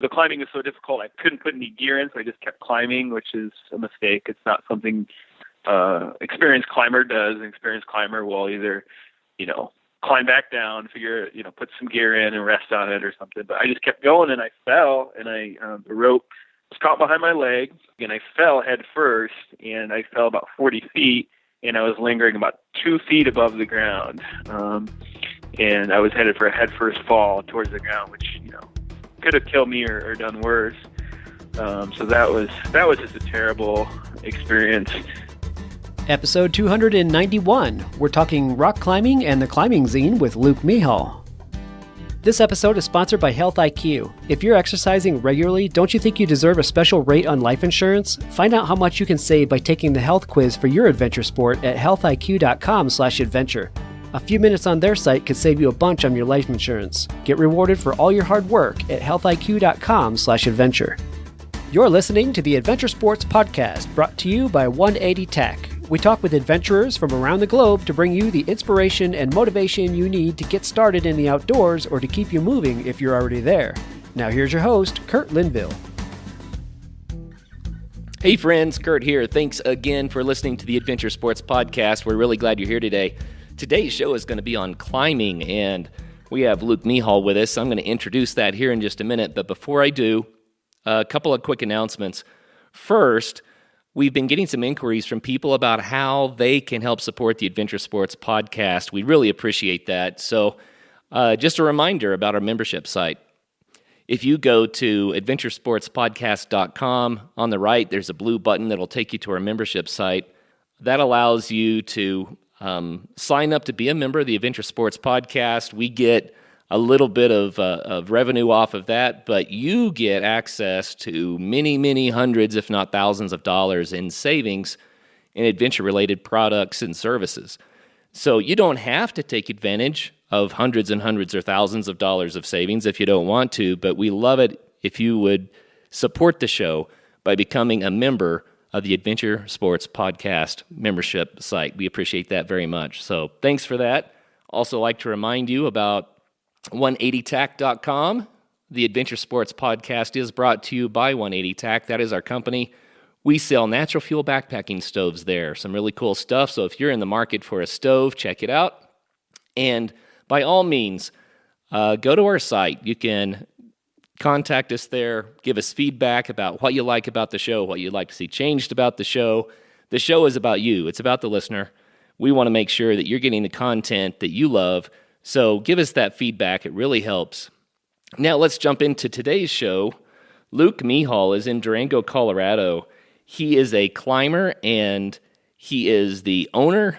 The climbing was so difficult, I couldn't put any gear in, so I just kept climbing, which is a mistake. It's not something experienced climber does. An experienced climber will either, climb back down, put some gear in and rest on it or something. But I just kept going, and I fell, and the rope was caught behind my leg, and I fell head first, and I fell about 40 feet, and I was lingering about 2 feet above the ground. And I was headed for a head first fall towards the ground, which, could have killed me or done worse. So that was just a terrible experience. Episode 291. We're talking rock climbing and the Climbingzine with Luke Mehall. This episode is sponsored by Health IQ. If you're exercising regularly, don't you think you deserve a special rate on life insurance? Find out how much you can save by taking the health quiz for your adventure sport at healthiq.com/adventure. A few minutes on their site could save you a bunch on your life insurance. Get rewarded for all your hard work at healthiq.com/adventure. You're listening to the Adventure Sports Podcast, brought to you by 180 Tech. We talk with adventurers from around the globe to bring you the inspiration and motivation you need to get started in the outdoors or to keep you moving if you're already there. Now here's your host, Curt Linville. Hey friends, Curt here. Thanks again for listening to the Adventure Sports Podcast. We're really glad you're here today. Today's show is going to be on climbing, and we have Luke Mehall with us. I'm going to introduce that here in just a minute, but before I do, a couple of quick announcements. First, we've been getting some inquiries from people about how they can help support the Adventure Sports Podcast. We really appreciate that. So just a reminder about our membership site. If you go to adventuresportspodcast.com, on the right, there's a blue button that'll take you to our membership site. That allows you to sign up to be a member of the Adventure Sports Podcast. We get a little bit of revenue off of that, but you get access to many, many hundreds, if not thousands of dollars in savings in adventure-related products and services. So you don't have to take advantage of hundreds and hundreds or thousands of dollars of savings if you don't want to, but we love it if you would support the show by becoming a member of the Adventure Sports Podcast membership site. We appreciate that very much. So thanks for that. Also like to remind you about 180tac.com. The Adventure Sports Podcast is brought to you by 180tac. That is our company. We sell natural fuel backpacking stoves there. Some really cool stuff. So if you're in the market for a stove, check it out. And by all means, go to our site. You can contact us there. Give us feedback about what you like about the show, what you'd like to see changed about the show. The show is about you. It's about the listener. We want to make sure that you're getting the content that you love. So give us that feedback. It really helps. Now let's jump into today's show. Luke Mehall is in Durango, Colorado. He is a climber, and he is the owner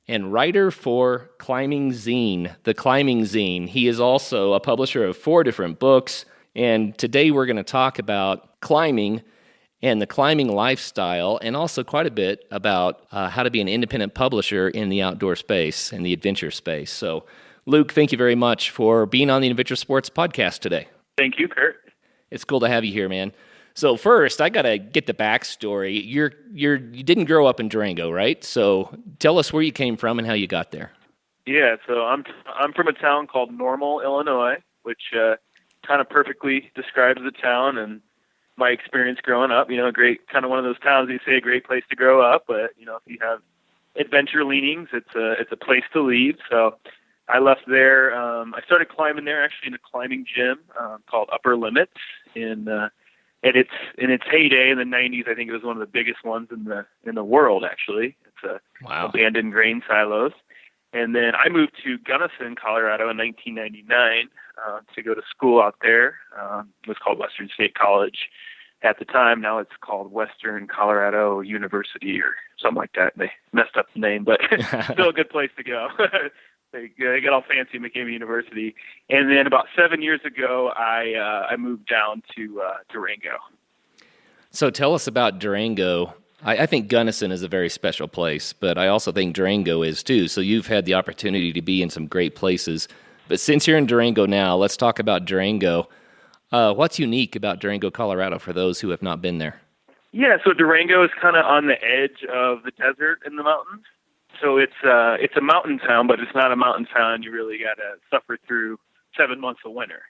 and writer for Climbingzine, the Climbingzine. He is also a publisher of 4 different books, and today we're going to talk about climbing and the climbing lifestyle, and also quite a bit about how to be an independent publisher in the outdoor space, in the adventure space. So Luke, thank you very much for being on the Adventure Sports Podcast today. Thank you, Curt. It's cool to have you here, man. So first, I got to get the backstory. You didn't grow up in Durango, right? So tell us where you came from and how you got there. Yeah, so I'm from a town called Normal, Illinois, which kind of perfectly describes the town and my experience growing up. Great, kind of one of those towns you say a great place to grow up, but if you have adventure leanings, it's a place to leave. So I left there. I started climbing there actually in a climbing gym called Upper Limits in its heyday in the 90s. I think it was one of the biggest ones in the world. Actually, it's abandoned grain silos. And then I moved to Gunnison, Colorado, in 1999 to go to school out there. It was called Western State College at the time. Now it's called Western Colorado University or something like that. They messed up the name, but still a good place to go. They got all fancy and became a university. And then about 7 years ago, I moved down to Durango. So tell us about Durango. I think Gunnison is a very special place, but I also think Durango is too. So you've had the opportunity to be in some great places. But since you're in Durango now, let's talk about Durango. What's unique about Durango, Colorado, for those who have not been there? Yeah, so Durango is kind of on the edge of the desert and the mountains. So it's a mountain town, but it's not a mountain town. You really got to suffer through 7 months of winter.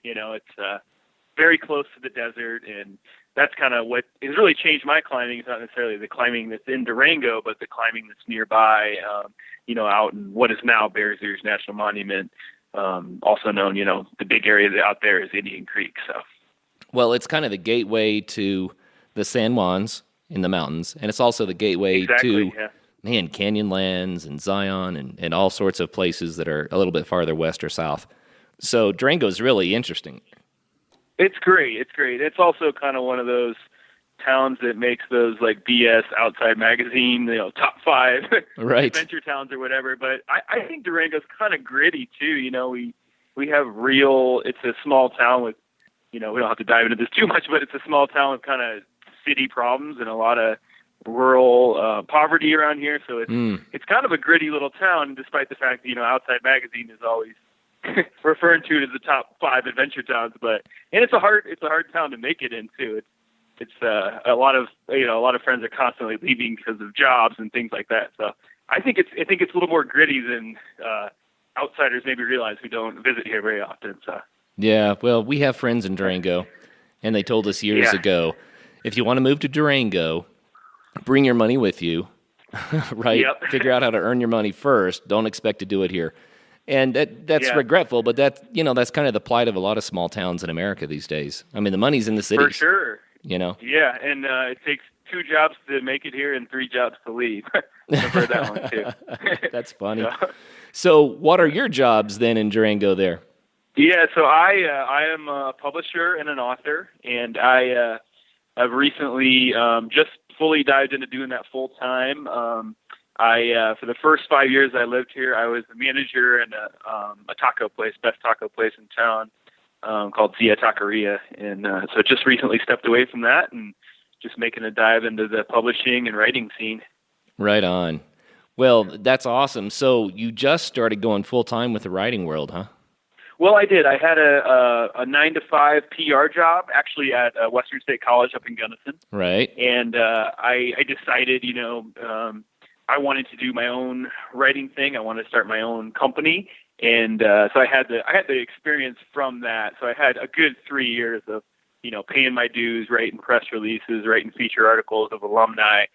very close to the desert, and that's kind of what has really changed my climbing. It's not necessarily the climbing that's in Durango, but the climbing that's nearby, out in what is now Bears Ears National Monument, also known, the big area out there is Indian Creek. So, well, it's kind of the gateway to the San Juans in the mountains, and it's also the gateway to Canyonlands and Zion and all sorts of places that are a little bit farther west or south. So Durango is really interesting. It's great. It's also kind of one of those towns that makes those like BS Outside Magazine, top 5 adventure towns or whatever. But I think Durango's kind of gritty too. We have it's a small town with, we don't have to dive into this too much, but it's a small town with kind of city problems and a lot of rural poverty around here. So it's kind of a gritty little town, despite the fact that, Outside Magazine is always referring to it as the top 5 adventure towns. And it's a hard town to make it into. It's a lot of friends are constantly leaving because of jobs and things like that. So I think it's a little more gritty than outsiders maybe realize who don't visit here very often. So yeah, well, we have friends in Durango, and they told us years ago, if you want to move to Durango, bring your money with you, right? Yep. Figure out how to earn your money first. Don't expect to do it here. And that's regretful, but that's kind of the plight of a lot of small towns in America these days. I mean, the money's in the cities. For sure. Yeah, and it takes 2 jobs to make it here and 3 jobs to leave. I've heard that one too. That's funny. So what are your jobs then in Durango there? Yeah, so I am a publisher and an author, and I've recently just fully dived into doing that full time. For the first 5 years I lived here, I was a manager in a taco place, best taco place in town, called Zia Taqueria. And so just recently stepped away from that and just making a dive into the publishing and writing scene. Right on. Well, that's awesome. So you just started going full time with the writing world, huh? Well, I did. I had a 9-to-5 PR job, actually at Western State College up in Gunnison. Right. And I decided, I wanted to do my own writing thing. I wanted to start my own company, and so I had the experience from that. So I had a good 3 years of, paying my dues, writing press releases, writing feature articles of alumni,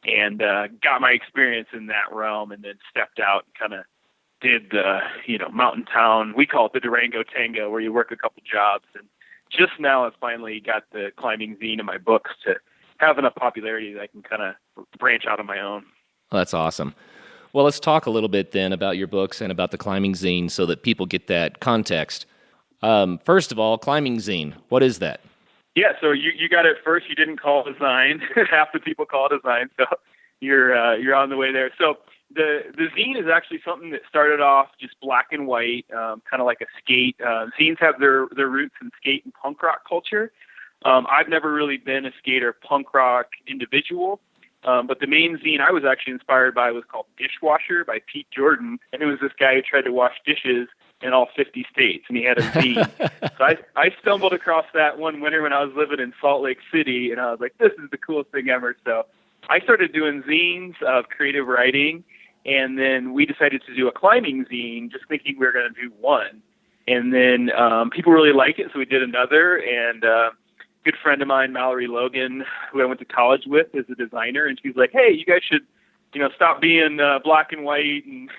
and got my experience in that realm, and then stepped out and kind of did the, mountain town. We call it the Durango Tango, where you work a couple jobs. And just now I've finally got the Climbingzine in my books to have enough popularity that I can kind of branch out on my own. Well, that's awesome. Well, let's talk a little bit then about your books and about the Climbingzine so that people get that context. First of all, Climbingzine, what is that? Yeah, so you got it first. You didn't call it a zine. Half the people call it a zine, so you're on the way there. So the zine is actually something that started off just black and white, kind of like a skate. Zines have their roots in skate and punk rock culture. I've never really been a skater punk rock individual. But the main zine I was actually inspired by was called Dishwasher by Pete Jordan. And it was this guy who tried to wash dishes in all 50 states, and he had a zine. So I stumbled across that one winter when I was living in Salt Lake City, and I was like, this is the coolest thing ever. So I started doing zines of creative writing, and then we decided to do a climbing zine, just thinking we were going to do one. And then people really liked it, so we did another, and good friend of mine, Mallory Logan, who I went to college with, is a designer, and she's like, hey, you guys should, stop being black and white and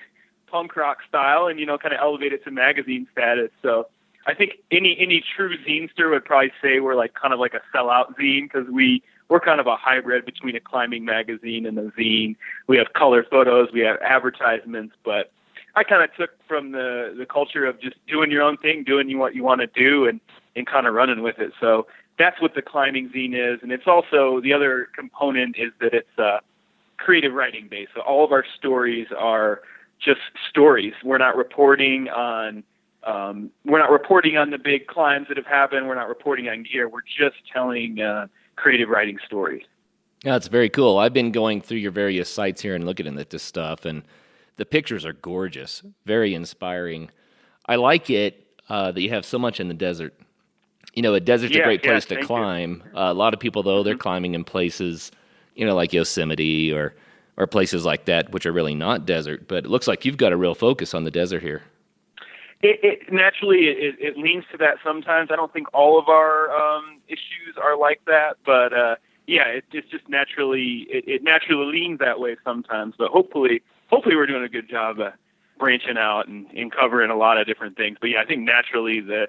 punk rock style and, kind of elevate it to magazine status. So I think any true zinester would probably say we're like kind of like a sellout zine, because we're kind of a hybrid between a climbing magazine and a zine. We have color photos, we have advertisements, but I kind of took from the culture of just doing your own thing, doing what you want to do, and kind of running with it. So that's what the Climbingzine is. And it's also, the other component is that it's creative writing based. So all of our stories are just stories. We're not reporting on the big climbs that have happened. We're not reporting on gear. We're just telling creative writing stories. That's very cool. I've been going through your various sites here and looking at this stuff, and the pictures are gorgeous, very inspiring. I like it that you have so much in the desert. A desert's a great place to climb. A lot of people, though, they're climbing in places, like Yosemite or places like that, which are really not desert. But it looks like you've got a real focus on the desert here. It naturally it leans to that sometimes. I don't think all of our issues are like that, but it's just naturally it naturally leans that way sometimes. But hopefully we're doing a good job branching out and covering a lot of different things. But yeah, I think naturally the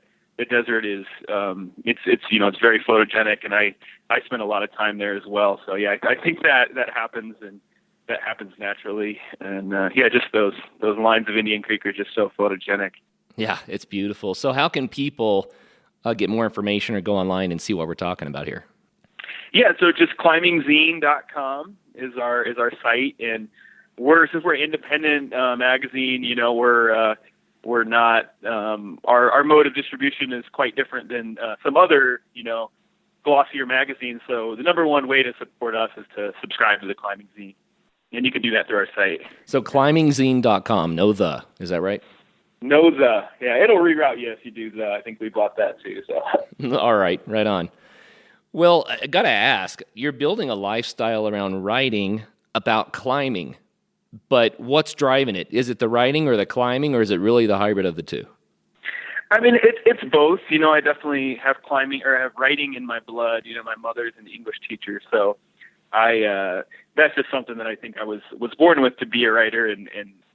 desert is it's very photogenic, and I spend a lot of time there as well. So yeah, I think that happens, and that happens naturally. And just those lines of Indian Creek are just so photogenic. Yeah, it's beautiful. So how can people get more information or go online and see what we're talking about here? Yeah, so just climbingzine.com is our site, and since we're an independent magazine, we're not our mode of distribution is quite different than some other glossier magazines. So the number one way to support us is to subscribe to the Climbing Zine, and you can do that through our site. So climbingzine.com, is that right? No, it'll reroute you if you do the. I think we bought that too. So all right on. Well, I gotta ask, you're building a lifestyle around writing about climbing, but what's driving it? Is it the writing or the climbing, or is it really the hybrid of the two? I mean, it's both. I definitely have climbing or have writing in my blood. My mother's an English teacher, so that's just something that I think I was born with, to be a writer, and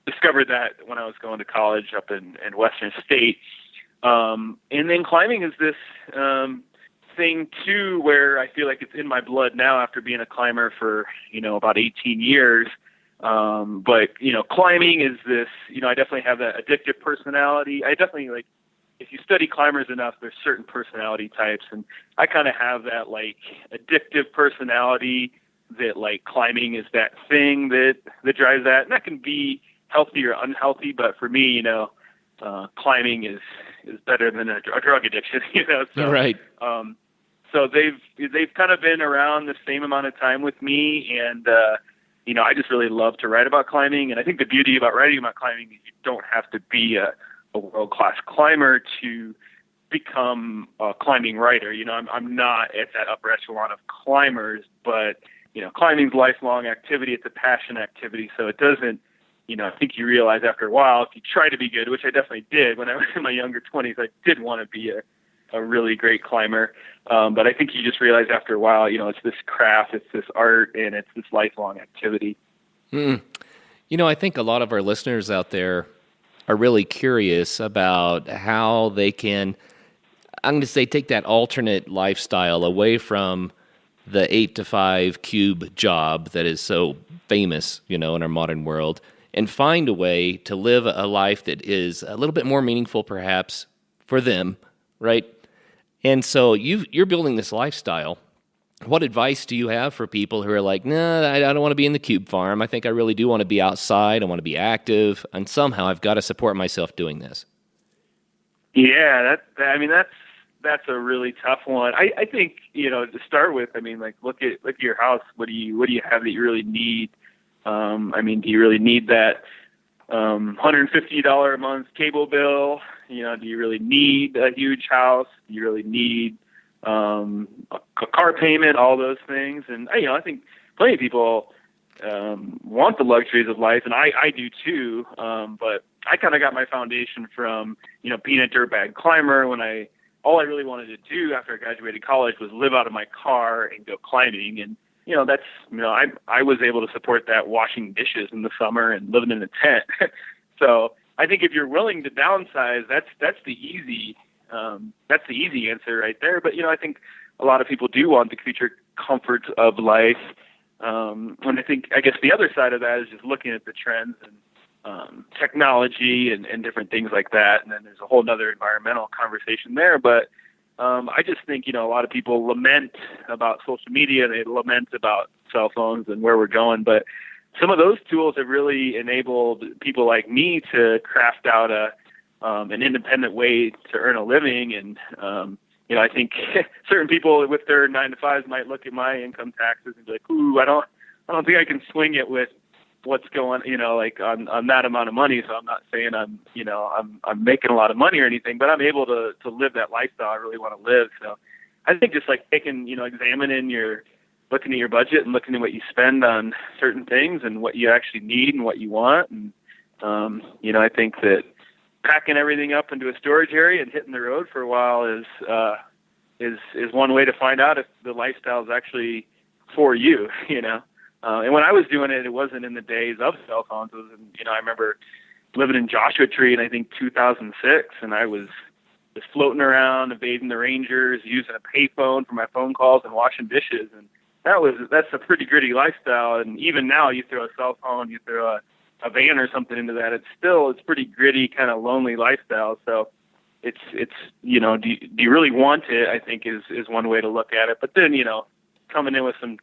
discovered that when I was going to college up in Western State. And then climbing is this thing too, where I feel like it's in my blood now after being a climber for, about 18 years. But climbing is this, I definitely have that addictive personality. I definitely if you study climbers enough, there's certain personality types, and I kind of have that addictive personality that climbing is that thing that drives that. And that can be healthy or unhealthy, but for me, climbing is better than a drug addiction, So, right. So they've kind of been around the same amount of time with me, and I just really love to write about climbing. And I think the beauty about writing about climbing is you don't have to be a world-class climber to become a climbing writer. I'm not at that upper echelon of climbers, but climbing's a lifelong activity. It's a passion activity, so it doesn't. I think you realize after a while, if you try to be good, which I definitely did when I was in my younger 20s, I did want to be a really great climber. But I think you just realize after a while, it's this craft, it's this art, and it's this lifelong activity. I think a lot of our listeners out there are really curious about how they can, I'm going to say, take that alternate lifestyle away from the 8-to-5 cube job that is so famous, in our modern world, and find a way to live a life that is a little bit more meaningful, perhaps, for them, right? And so you're building this lifestyle. What advice do you have for people who are like, nah, I don't want to be in the cube farm. I think I really do want to be outside. I want to be active, and somehow I've got to support myself doing this. Yeah, that's a really tough one. I think, to start with, look at your house. What do you have that you really need? Do you really need that $150 a month cable bill? Do you really need a huge house? Do you really need a car payment? All those things. And I think plenty of people want the luxuries of life, and I do too. But I kind of got my foundation from being a dirtbag climber. All I really wanted to do after I graduated college was live out of my car and go climbing. And that's, I was able to support that washing dishes in the summer and living in a tent. So I think if you're willing to downsize, that's the easy answer right there. But, I think a lot of people do want the creature comforts of life. And I guess the other side of that is just looking at the trends and technology and different things like that. And then there's a whole other environmental conversation there. But I just think, a lot of people lament about social media. They lament about cell phones and where we're going. But some of those tools have really enabled people like me to craft out an independent way to earn a living. And, I think certain people with their 9-to-5s might look at my income taxes and be like, ooh, I don't think I can swing it with what's going, on that amount of money. So I'm not saying I'm making a lot of money or anything, but I'm able to live that lifestyle I really want to live. So I think just looking at your budget and looking at what you spend on certain things and what you actually need and what you want. And, I think that packing everything up into a storage area and hitting the road for a while is one way to find out if the lifestyle is actually for you, And when I was doing it, it wasn't in the days of cell phones. It was I remember living in Joshua Tree in, I think, 2006, and I was just floating around, evading the Rangers, using a payphone for my phone calls and washing dishes. And that's a pretty gritty lifestyle. And even now, you throw a cell phone, you throw a van or something into that, it's pretty gritty, kind of lonely lifestyle. So it's do you really want it, I think is one way to look at it. But then, coming in with some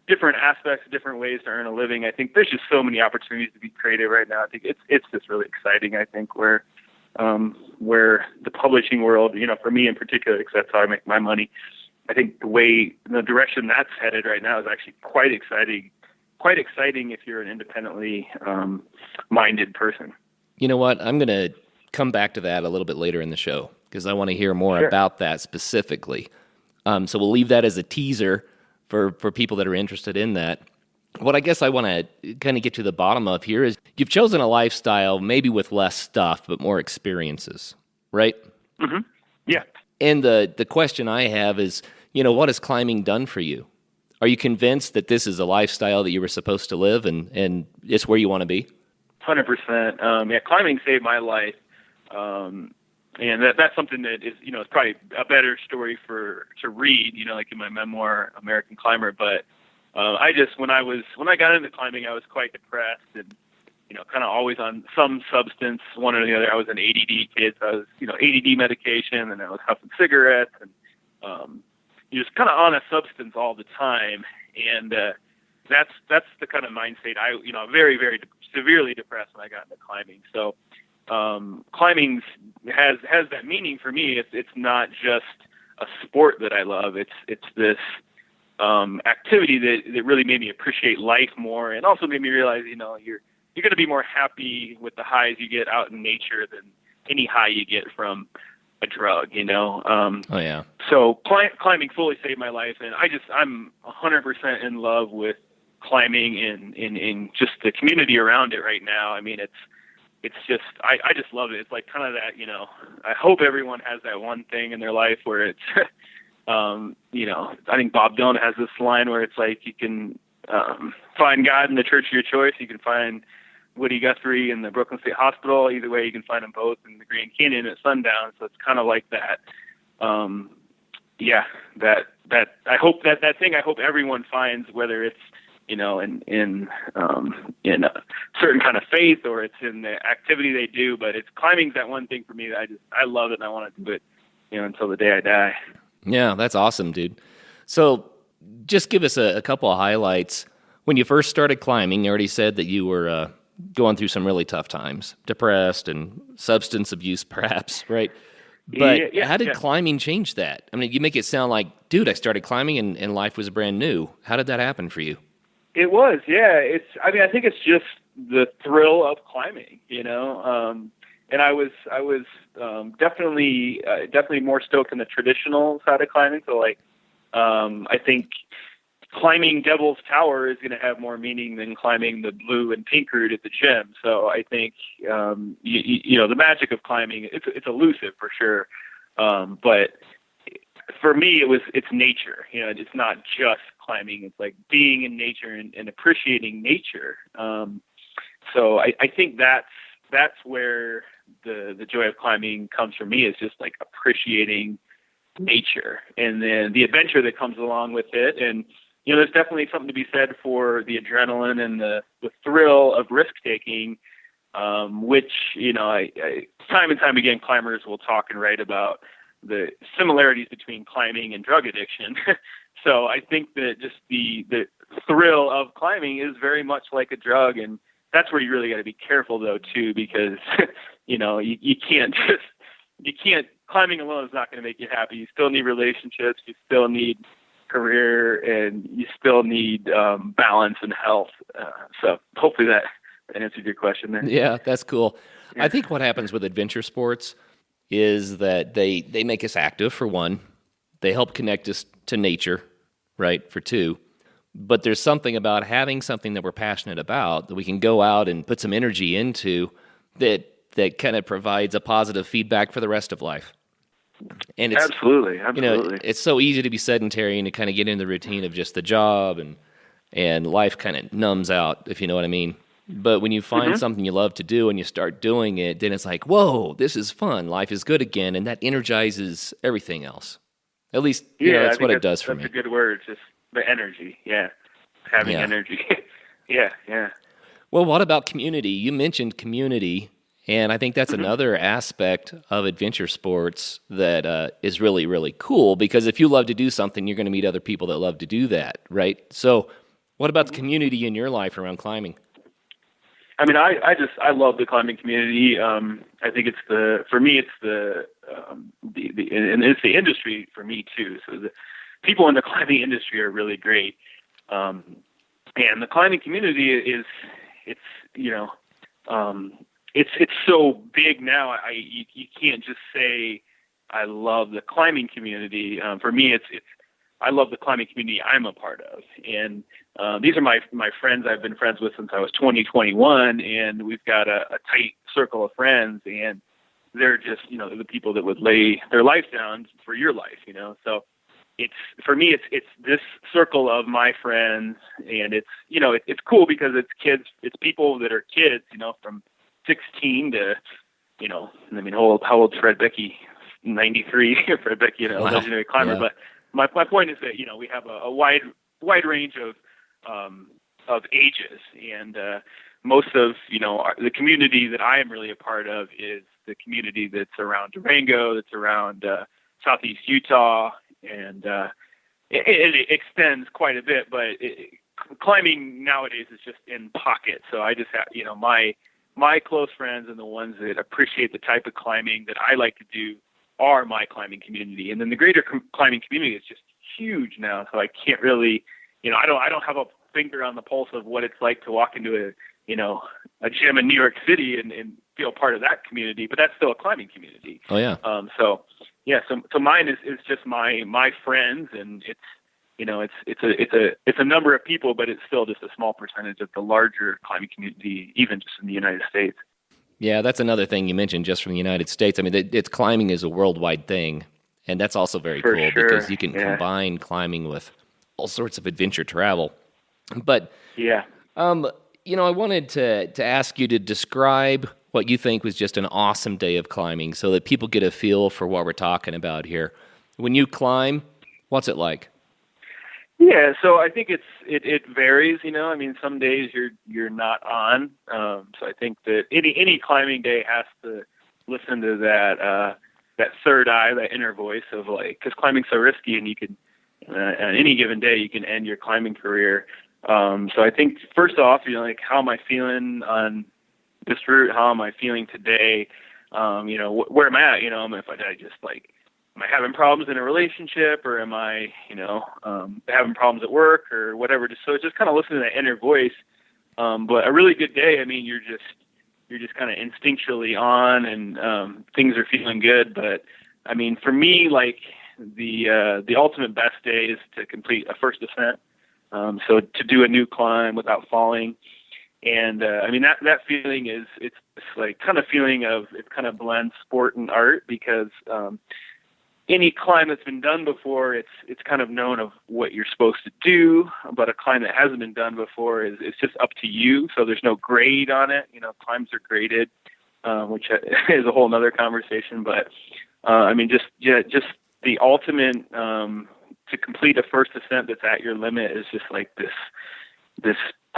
different aspects, different ways to earn a living, I think there's just so many opportunities to be creative right now. I think it's just really exciting. I think where the publishing world, for me in particular, because that's how I make my money, I think the direction that's headed right now is actually quite exciting. Quite exciting if you're an independently minded person. You know what? I'm going to come back to that a little bit later in the show because I want to hear more about that specifically. So we'll leave that as a teaser for people that are interested in that. What I guess I want to kind of get to the bottom of here is you've chosen a lifestyle maybe with less stuff but more experiences, right? Mm-hmm. Yeah. And the question I have is, what has climbing done for you? Are you convinced that this is a lifestyle that you were supposed to live and it's where you want to be? 100%. Climbing saved my life. And that's something that is, is probably a better story to read, like in my memoir, American Climber. But when I got into climbing, I was quite depressed and, kind of always on some substance, one or the other. I was an ADD kid, so I was, ADD medication, and I was huffing cigarettes and, you're just kind of on a substance all the time. And that's the kind of mind state very, very severely depressed when I got into climbing. So climbing has that meaning for me. It's not just a sport that I love. It's this activity that really made me appreciate life more, and also made me realize, you're going to be more happy with the highs you get out in nature than any high you get from a drug, Oh yeah. So climbing fully saved my life, and I'm 100% in love with climbing and just the community around it right now. I mean, it's just I just love it. It's like kind of that, I hope everyone has that one thing in their life where it's I think Bob Dylan has this line where it's like you can find God in the church of your choice, you can find Woody Guthrie in the Brooklyn State Hospital. Either way, you can find them both in the Grand Canyon at sundown. So it's kind of like that. That I hope that thing I hope everyone finds, whether it's in a certain kind of faith or it's in the activity they do. But it's climbing's that one thing for me that I love it and I want to do it, until the day I die. Yeah, that's awesome, dude. So just give us a couple of highlights. When you first started climbing, you already said that you were going through some really tough times, depressed and substance abuse perhaps, right? But how did climbing change that? I mean, you make it sound like, dude, I started climbing and life was brand new. How did that happen for you? It was, yeah. I think it's just the thrill of climbing, and I was definitely more stoked on the traditional side of climbing. So I think climbing Devil's Tower is going to have more meaning than climbing the blue and pink route at the gym. So I think, the magic of climbing, it's elusive for sure. But for me, it's nature, it's not just climbing. It's like being in nature and appreciating nature. So I think that's where the joy of climbing comes for me, is just like appreciating nature and then the adventure that comes along with it. And, there's definitely something to be said for the adrenaline and the thrill of risk taking, which, time and time again, climbers will talk and write about the similarities between climbing and drug addiction. So I think that just the thrill of climbing is very much like a drug. And that's where you really got to be careful though, too, because, you can't climbing alone is not going to make you happy. You still need relationships. You still need career, and you still need balance and health. So hopefully that answered your question there. Yeah, that's cool. Yeah. I think what happens with adventure sports is that they make us active, for one. They help connect us to nature, right, for two. But there's something about having something that we're passionate about that we can go out and put some energy into that that kind of provides a positive feedback for the rest of life. And it's Absolutely. it's so easy to be sedentary and to kind of get in the routine of just the job, and life kind of numbs out, if you know what I mean. But when you find something you love to do and you start doing it, then it's like, whoa, this is fun. Life is good again, and that energizes everything else. At least, that's what it does for me. That's a good word, just the energy. Yeah, having energy. Yeah. Well, what about community? You mentioned community, and I think that's another aspect of adventure sports that is really, really cool, because if you love to do something, you're going to meet other people that love to do that, right? So what about the community in your life around climbing? I mean, I love the climbing community. I think it's the industry for me too. So the people in the climbing industry are really great. And the climbing community it's so big now. You can't just say I love the climbing community. For me, I love the climbing community I'm a part of, and these are my friends I've been friends with since I was 21, and we've got a tight circle of friends, and they're just the people that would lay their life down for your life, So for me it's this circle of my friends, and it's cool because it's kids, it's people that are kids, from 16 to how old's Fred Becky? 93. Fred Becky, Wow. Legendary climber. Yeah. But my point is that we have a wide range of ages, and most of the community that I am really a part of is the community that's around Durango, that's around Southeast Utah, and it extends quite a bit. But climbing nowadays is just in pockets. So I just have my close friends and the ones that appreciate the type of climbing that I like to do are my climbing community. And then the greater climbing community is just huge now. So I can't really, I don't have a finger on the pulse of what it's like to walk into a gym in New York City and feel part of that community, but that's still a climbing community. Oh yeah. So mine is just my friends, and it's a number of people, but it's still just a small percentage of the larger climbing community, even just in the United States. Yeah, that's another thing you mentioned just from the United States. I mean, it's climbing is a worldwide thing, and that's also very cool because you can combine climbing with all sorts of adventure travel. But yeah, I wanted to ask you to describe what you think was just an awesome day of climbing, so that people get a feel for what we're talking about here. When you climb, what's it like? Yeah, so I think it varies. I mean, some days you're not on. So I think that any climbing day has to listen to that third eye, that inner voice of because climbing's so risky, and you could on any given day you can end your climbing career. So I think first off, how am I feeling on this route? How am I feeling today? Where am I at? If I just am I having problems in a relationship, or am I, having problems at work or whatever? So it's just kind of listening to that inner voice. But a really good day, I mean, you're just kind of instinctually on, and things are feeling good. But I mean, for me, the ultimate best day is to complete a first ascent. So to do a new climb without falling. And I mean, that feeling it's kind of feeling of, it kind of blends sport and art, because any climb that's been done before, it's kind of known of what you're supposed to do, but a climb that hasn't been done before it's just up to you. So there's no grade on it. Climbs are graded, which is a whole nother conversation. But I mean, just the ultimate to complete a first ascent that's at your limit is just this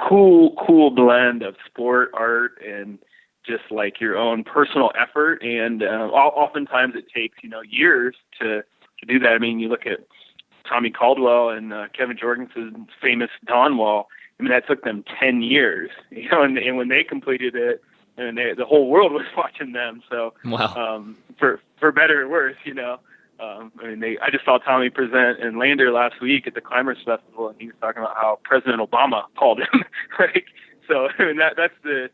cool blend of sport, art, and just your own personal effort. And oftentimes it takes years to do that. I mean, you look at Tommy Caldwell and Kevin Jorgensen's famous Dawn Wall. I mean, that took them 10 years, and when they completed it, and the whole world was watching them. So wow. For better or worse, I just saw Tommy present in Lander last week at the Climbers Festival, and he was talking about how President Obama called him. Right? So I mean, that's the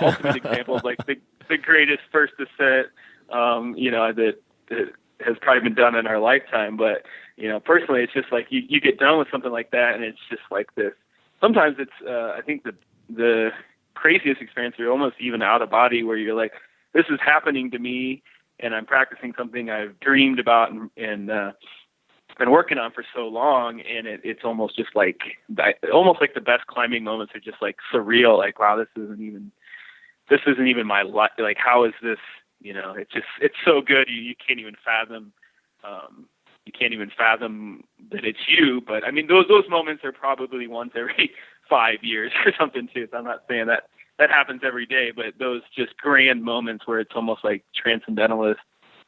ultimate example of the greatest first ascent, that has probably been done in our lifetime. But personally, it's just you get done with something like that, and it's just this. Sometimes it's I think the craziest experience are almost even out of body, where you're this is happening to me, and I'm practicing something I've dreamed about and been working on for so long, and it's almost just like the best climbing moments are just like surreal. Like, wow, this isn't even my life. Like, how is this? It's so good. You can't even fathom. You can't even fathom that it's you. But I mean, those moments are probably once every 5 years or something too. So I'm not saying that happens every day, but those just grand moments where it's almost like transcendentalist.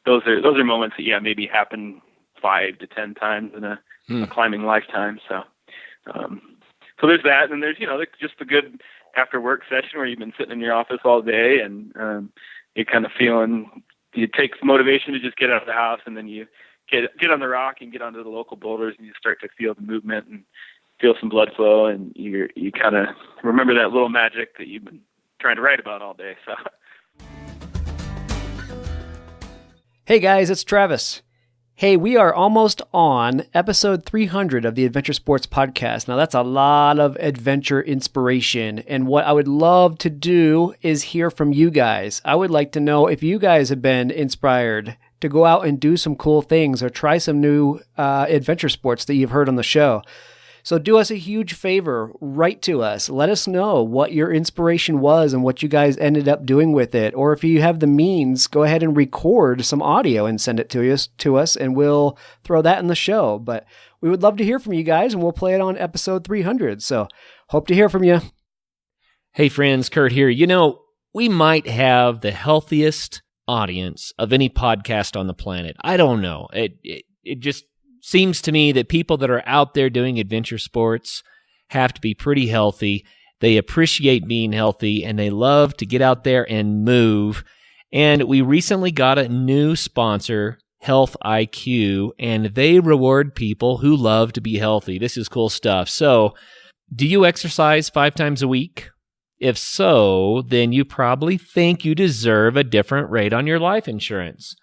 Those are moments that maybe happen 5 to 10 times in a climbing lifetime. So there's that, and there's just a good after work session where you've been sitting in your office all day, and you're kind of feeling. It takes motivation to just get out of the house, and then you get on the rock and get onto the local boulders, and you start to feel the movement and feel some blood flow, and you kind of remember that little magic that you've been trying to write about all day. So, hey guys, it's Travis. Hey, we are almost on episode 300 of the Adventure Sports Podcast. Now, that's a lot of adventure inspiration, and what I would love to do is hear from you guys. I would like to know if you guys have been inspired to go out and do some cool things or try some new adventure sports that you've heard on the show. So do us a huge favor, write to us. Let us know what your inspiration was and what you guys ended up doing with it. Or if you have the means, go ahead and record some audio and send it to us, and we'll throw that in the show. But we would love to hear from you guys, and we'll play it on episode 300. So hope to hear from you. Hey friends, Curt here. We might have the healthiest audience of any podcast on the planet. I don't know. It just seems to me that people that are out there doing adventure sports have to be pretty healthy. They appreciate being healthy, and they love to get out there and move. And we recently got a new sponsor, Health IQ, and they reward people who love to be healthy. This is cool stuff. So, do you exercise 5 times a week? If so, then you probably think you deserve a different rate on your life insurance.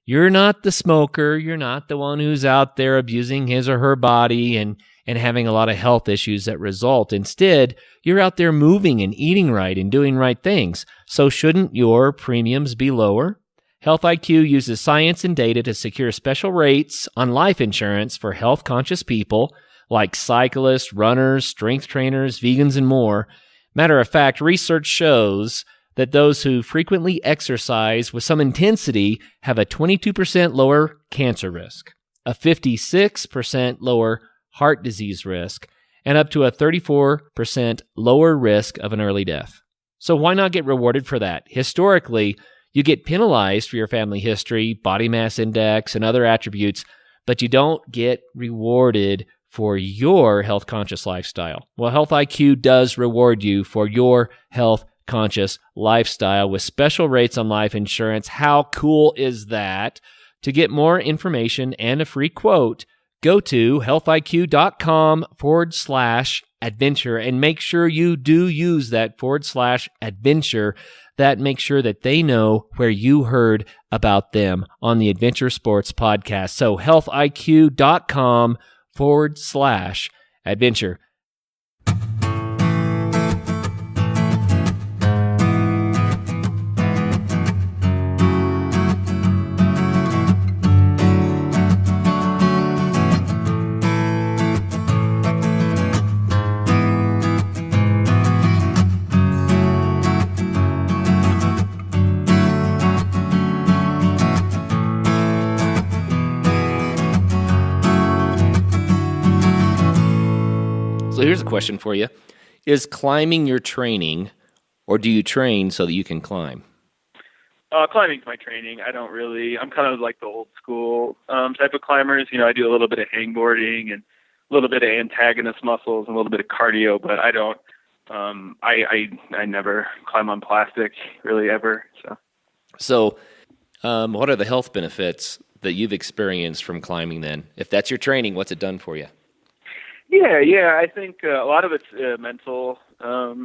You're not the smoker. You're not the one who's out there abusing his or her body and having a lot of health issues that result. Instead, you're out there moving and eating right and doing right things. So shouldn't your premiums be lower? Health IQ uses science and data to secure special rates on life insurance for health-conscious people like cyclists, runners, strength trainers, vegans, and more. Matter of fact, research shows that those who frequently exercise with some intensity have a 22% lower cancer risk, a 56% lower heart disease risk, and up to a 34% lower risk of an early death. So why not get rewarded for that? Historically, you get penalized for your family history, body mass index, and other attributes, but you don't get rewarded for your health-conscious lifestyle. Well, Health IQ does reward you for your health-conscious lifestyle with special rates on life insurance. How cool is that? To get more information and a free quote, go to healthiq.com/adventure and make sure you do use that /adventure. That makes sure that they know where you heard about them on the Adventure Sports Podcast. So healthiq.com/adventure. So here's a question for you. Is climbing your training, or do you train so that you can climb? Climbing's my training. I'm kind of like the old school type of climbers. I do a little bit of hangboarding and a little bit of antagonist muscles and a little bit of cardio, but I don't, I never climb on plastic really ever. So what are the health benefits that you've experienced from climbing then? If that's your training, what's it done for you? Yeah. I think a lot of it's mental, I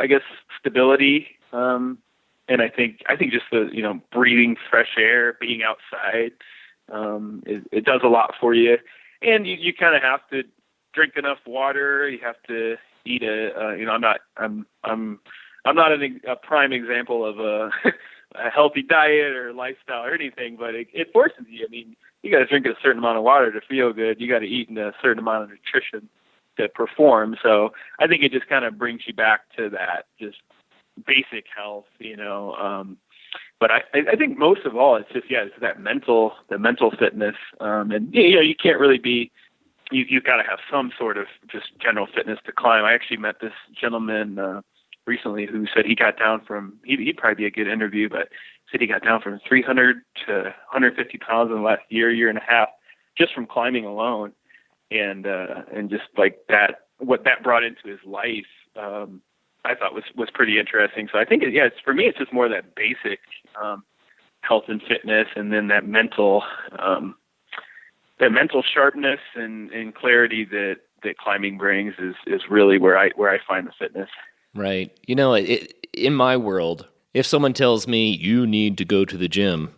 guess, stability. And I think just the, breathing fresh air, being outside, it does a lot for you. And you kind of have to drink enough water. You have to eat I'm I'm not a prime example of a, a healthy diet or lifestyle or anything, but it forces you. I mean, you got to drink a certain amount of water to feel good. You got to eat a certain amount of nutrition to perform. So I think it just kind of brings you back to that just basic health, but I think most of all, it's just, it's that mental fitness. And, you can't really be, you've got to have some sort of just general fitness to climb. I actually met this gentleman recently who said he got down from, he'd probably be a good interview, but said he got down from 300 to 150 pounds in the last year and a half, just from climbing alone. And just like that, what that brought into his life, I thought was pretty interesting. So I think, it's, for me, it's just more that basic health and fitness, and then that mental sharpness and clarity that climbing brings is really where I find the fitness. Right. In my world, if someone tells me you need to go to the gym,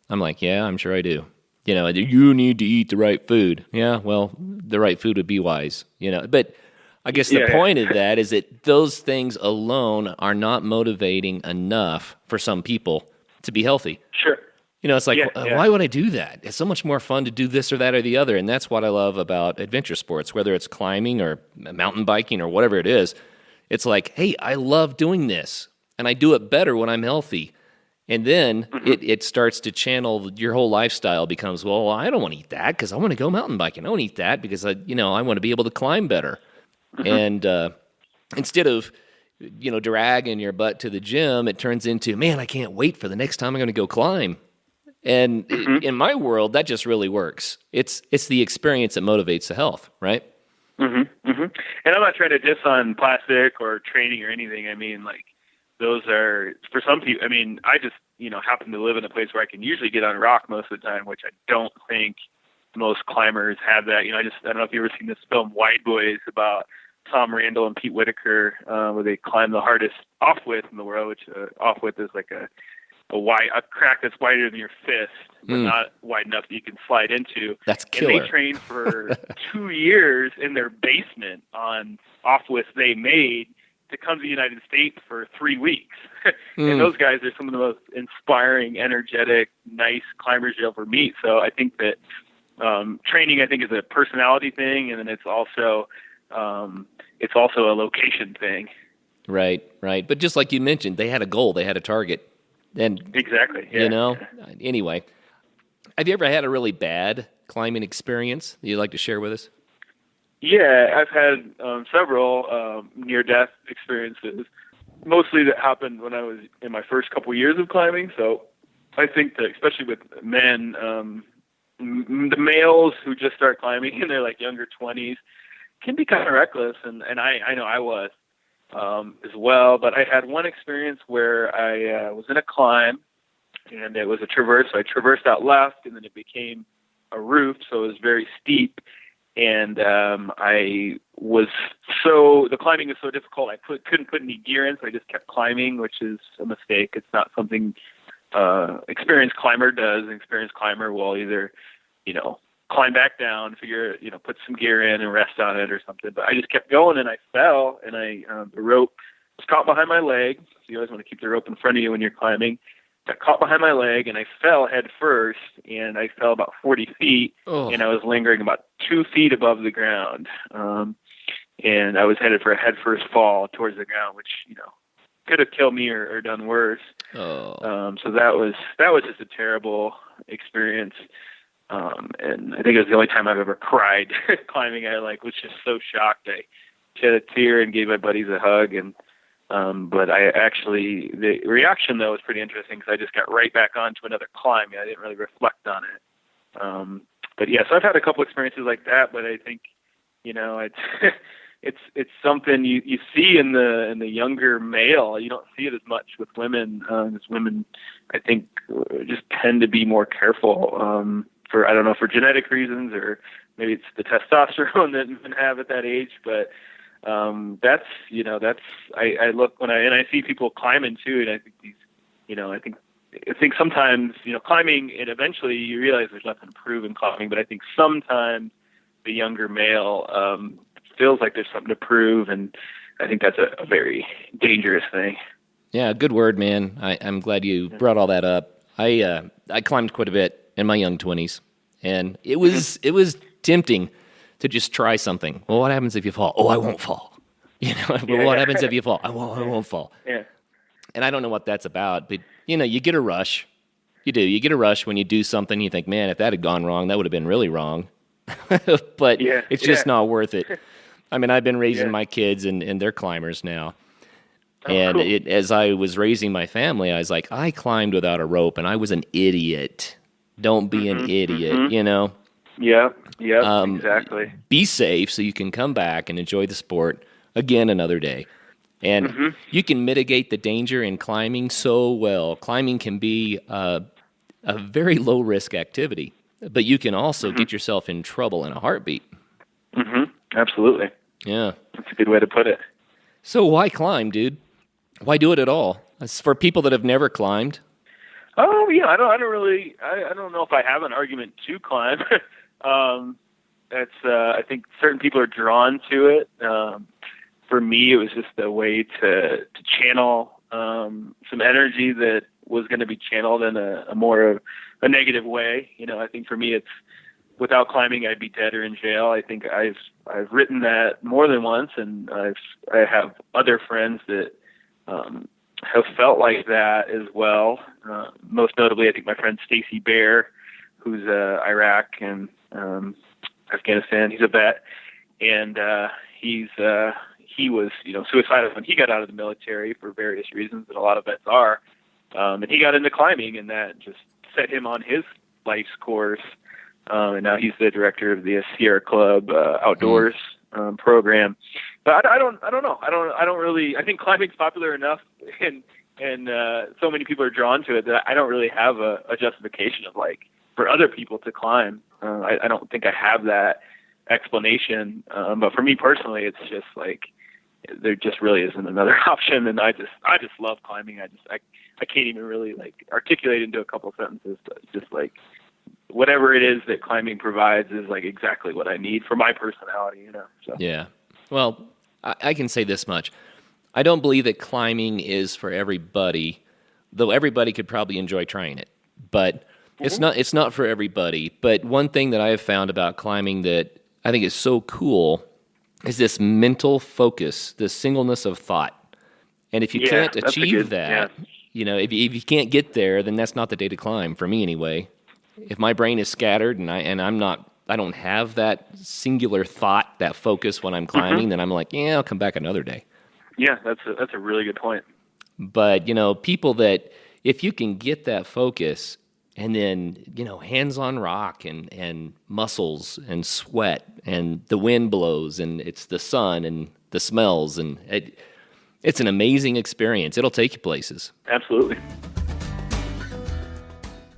I'm like, yeah, I'm sure I do. You need to eat the right food. Yeah, well, the right food would be wise, but I guess the point of that is that those things alone are not motivating enough for some people to be healthy. Sure. It's like, why would I do that? It's so much more fun to do this or that or the other. And that's what I love about adventure sports, whether it's climbing or mountain biking or whatever it is. It's like, hey, I love doing this, and I do it better when I'm healthy. And then it starts to channel, your whole lifestyle becomes, well, I don't want to eat that because I want to go mountain biking. I want to eat that because I want to be able to climb better. And instead of, dragging your butt to the gym, it turns into, man, I can't wait for the next time I'm going to go climb. And in my world, that just really works. It's the experience that motivates the health, right? Mm-hmm. Mm-hmm. And I'm not trying to diss on plastic or training or anything. I mean, like, those are, for some people, I mean, I just, happen to live in a place where I can usually get on rock most of the time, which I don't think most climbers have that. I don't know if you've ever seen this film Wide Boys about Tom Randall and Pete Whitaker, where they climb the hardest off-width in the world, which off-width is like a crack that's wider than your fist, but not wide enough that you can slide into. That's killer. And they trained for 2 years in their basement on off-width they made to come to the United States for 3 weeks. And those guys are some of the most inspiring, energetic, nice climbers you'll ever meet. So I think that training, I think, is a personality thing, and then it's also a location thing. Right. But just like you mentioned, they had a goal, they had a target. And exactly. Yeah. Anyway, have you ever had a really bad climbing experience that you'd like to share with us? Yeah, I've had several near-death experiences, mostly that happened when I was in my first couple years of climbing. So I think that, especially with men, the males who just start climbing in their like younger 20s can be kind of reckless, and I know I was as well. But I had one experience where I was in a climb, and it was a traverse. So I traversed out left, and then it became a roof, so it was very steep. And the climbing was so difficult, I couldn't put any gear in, so I just kept climbing, which is a mistake. It's not something experienced climber does. An experienced climber will either, climb back down, put some gear in and rest on it or something. But I just kept going, and I fell, and the rope was caught behind my leg. So you always want to keep the rope in front of you when you're climbing. Got caught behind my leg, and I fell head first, and I fell about 40 feet, and I was lingering about 2 feet above the ground. And I was headed for a head first fall towards the ground, which, could have killed me or done worse. So that was just a terrible experience. And I think it was the only time I've ever cried climbing. I was just so shocked. I shed a tear and gave my buddies a hug, and but the reaction though was pretty interesting because I just got right back onto another climb. I didn't really reflect on it. But yeah, so I've had a couple experiences like that, but I think, it's something you see in the younger male. You don't see it as much with women. As women, I think, just tend to be more careful, for genetic reasons, or maybe it's the testosterone that men have at that age, but I look when I see people climbing too, and I think I think sometimes, climbing, and eventually you realize there's nothing to prove in climbing, but I think sometimes the younger male feels like there's something to prove, and I think that's a very dangerous thing. Yeah, good word, man. I'm glad you brought all that up. I climbed quite a bit in my young 20s, and it was tempting to just try something. Well, what happens if you fall? Oh, I won't fall. What happens if you fall? I won't fall. Yeah. And I don't know what that's about, but you get a rush. You do. You get a rush when you do something. You think, man, if that had gone wrong, that would have been really wrong. But it's just not worth it. I mean, I've been raising my kids, and they're climbers now. And cool. As I was raising my family, I was like, I climbed without a rope, and I was an idiot. Don't be an idiot, Yeah, exactly. Be safe so you can come back and enjoy the sport again another day. And you can mitigate the danger in climbing so well. Climbing can be a very low-risk activity, but you can also get yourself in trouble in a heartbeat. Absolutely. Yeah. That's a good way to put it. So why climb, dude? Why do it at all? It's for people that have never climbed. Oh, yeah, I don't know if I have an argument to climb. I think certain people are drawn to it. For me, it was just a way to channel some energy that was going to be channeled in a more a negative way. I think for me, it's without climbing, I'd be dead or in jail. I think I've written that more than once, and I have other friends that have felt like that as well. Most notably, I think my friend Stacy Bear, who's Iraq and Afghanistan. He's a vet, and he was suicidal when he got out of the military for various reasons, and a lot of vets are. And he got into climbing, and that just set him on his life's course. And now he's the director of the Sierra Club outdoors program. But I don't know. I don't really. I think climbing's popular enough, and so many people are drawn to it that I don't really have a justification of like for other people to climb. I don't think I have that explanation. But for me personally, it's just like there just really isn't another option, and I just love climbing. I can't even really like articulate into a couple sentences. But it's just like whatever it is that climbing provides is like exactly what I need for my personality. So. Yeah. Well, I can say this much. I don't believe that climbing is for everybody, though everybody could probably enjoy trying it. But it's not for everybody. But one thing that I have found about climbing that I think is so cool is this mental focus, this singleness of thought. And if you can't achieve that, if you can't get there, then that's not the day to climb, for me anyway. If my brain is scattered and I don't have that singular thought, that focus when I'm climbing, then I'm like, I'll come back another day. Yeah, that's a really good point. But, people that, if you can get that focus and then, hands on rock and muscles and sweat and the wind blows and it's the sun and the smells and it's an amazing experience. It'll take you places. Absolutely.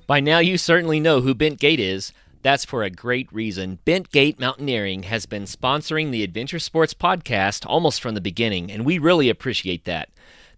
By now you certainly know who Bent Gate is. That's for a great reason. Bent Gate Mountaineering has been sponsoring the Adventure Sports Podcast almost from the beginning, and we really appreciate that.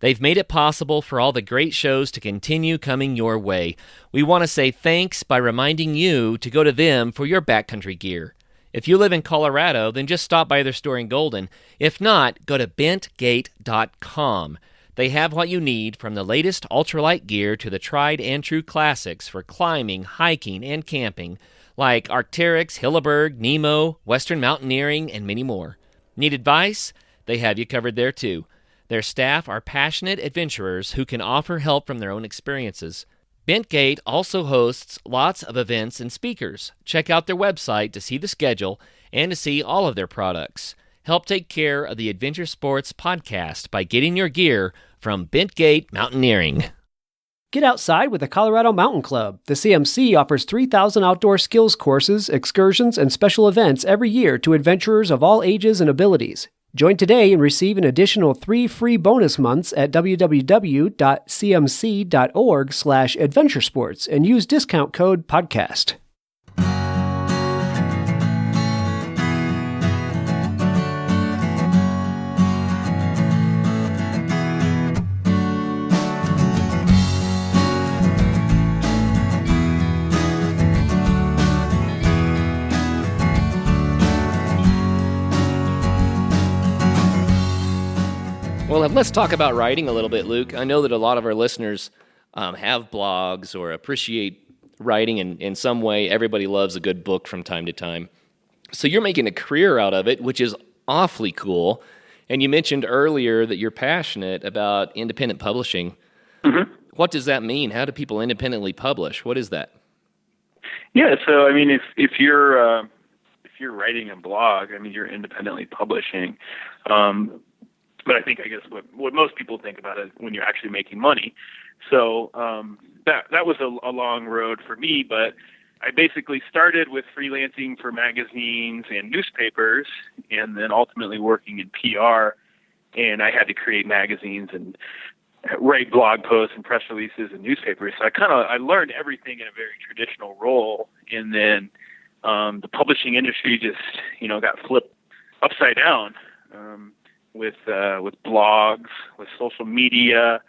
They've made it possible for all the great shows to continue coming your way. We want to say thanks by reminding you to go to them for your backcountry gear. If you live in Colorado, then just stop by their store in Golden. If not, go to bentgate.com. They have what you need, from the latest ultralight gear to the tried and true classics for climbing, hiking, and camping, like Arc'teryx, Hilleberg, Nemo, Western Mountaineering, and many more. Need advice? They have you covered there too. Their staff are passionate adventurers who can offer help from their own experiences. Bentgate also hosts lots of events and speakers. Check out their website to see the schedule and to see all of their products. Help take care of the Adventure Sports Podcast by getting your gear from Bentgate Mountaineering. Get outside with the Colorado Mountain Club. The CMC offers 3,000 outdoor skills courses, excursions, and special events every year to adventurers of all ages and abilities. Join today and receive an additional 3 free bonus months at www.cmc.org/adventuresports and use discount code podcast. Well, let's talk about writing a little bit, Luke. I know that a lot of our listeners have blogs or appreciate writing in some way. Everybody loves a good book from time to time. So you're making a career out of it, which is awfully cool. And you mentioned earlier that you're passionate about independent publishing. Mm-hmm. What does that mean? How do people independently publish? What is that? Yeah, so I mean, if you're writing a blog, I mean, you're independently publishing. But I guess what most people think about is when you're actually making money. So that was a long road for me, but I basically started with freelancing for magazines and newspapers, and then ultimately working in PR. And I had to create magazines and write blog posts and press releases and newspapers. So I learned everything in a very traditional role. And then the publishing industry just, got flipped upside down with blogs, with social media,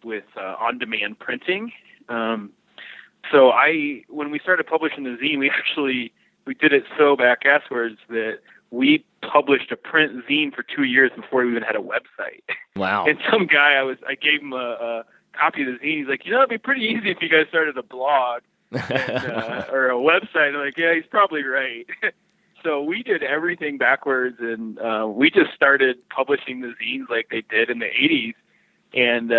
with on-demand printing. So when we started publishing the zine, we did it so back-asswards that we published a print zine for 2 years before we even had a website. Wow. And some guy, I gave him a copy of the zine. He's like, it'd be pretty easy if you guys started a blog or a website. I'm like, yeah, he's probably right. So we did everything backwards, and we just started publishing the zines like they did in the 80s. And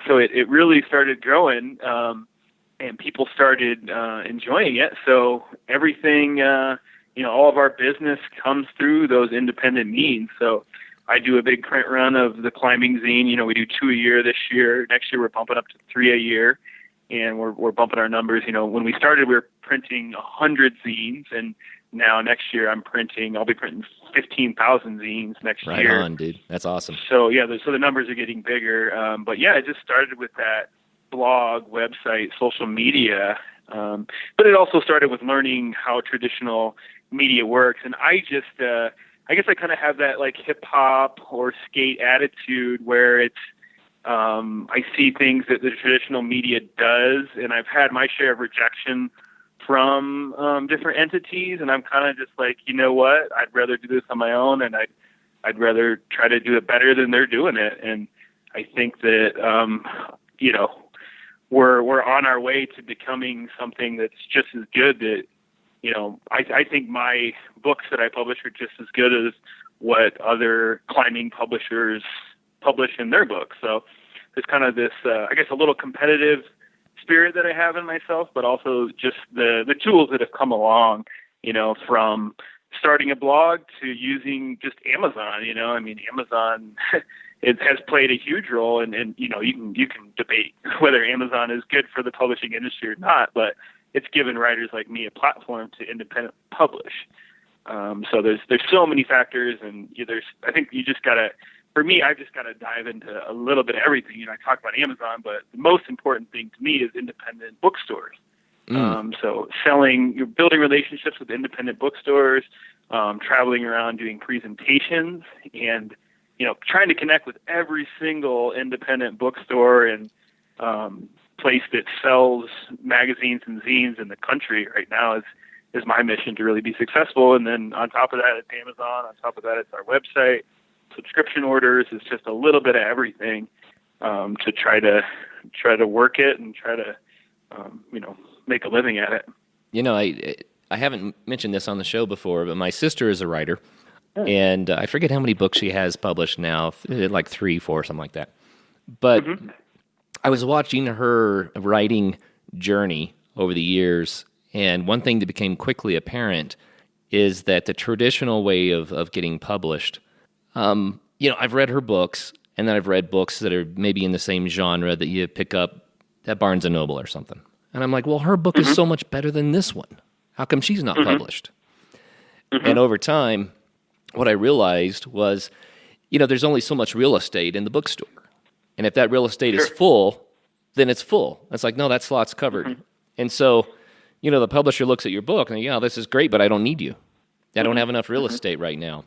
so it really started growing, and people started enjoying it. So everything, all of our business comes through those independent means. So I do a big print run of the Climbingzine. We do 2 a year this year. Next year we're bumping up to 3 a year, and we're bumping our numbers. When we started, we were printing 100 zines, and now next year I'll be printing 15,000 zines next year. Right on, dude. That's awesome. So yeah, so the numbers are getting bigger. But yeah, it just started with that blog, website, social media. But it also started with learning how traditional media works. And I guess I kind of have that like hip hop or skate attitude where it's, I see things that the traditional media does, and I've had my share of rejection from different entities, and I'm kind of just like, you know what, I'd rather do this on my own, and I'd rather try to do it better than they're doing it. And I think that we're on our way to becoming something that's just as good. That I think my books that I publish are just as good as what other climbing publishers publish in their books. So there's kind of this, I guess, a little competitive spirit that I have in myself, but also just the tools that have come along, from starting a blog to using just Amazon. Amazon it has played a huge role, and you can debate whether Amazon is good for the publishing industry or not, but it's given writers like me a platform to independent publish. So there's so many factors, and I think you just gotta. For me, I've just got to dive into a little bit of everything. I talk about Amazon, but the most important thing to me is independent bookstores. So you're building relationships with independent bookstores, traveling around doing presentations, and trying to connect with every single independent bookstore and place that sells magazines and zines in the country right now is my mission to really be successful. And then on top of that, it's Amazon. On top of that, it's our website. Subscription orders. Is just a little bit of everything to try to work it and try to make a living at it. I haven't mentioned this on the show before, but my sister is a writer, and I forget how many books she has published now, like 3, 4, something like that. But I was watching her writing journey over the years, and one thing that became quickly apparent is that the traditional way of getting published. I've read her books, and then I've read books that are maybe in the same genre that you pick up at Barnes & Noble or something. And I'm like, well, her book is so much better than this one. How come she's not published? And over time, what I realized was, there's only so much real estate in the bookstore. And if that real estate is full, then it's full. It's like, no, that slot's covered. And so, the publisher looks at your book and, yeah, this is great, but I don't need you. I don't have enough real estate right now.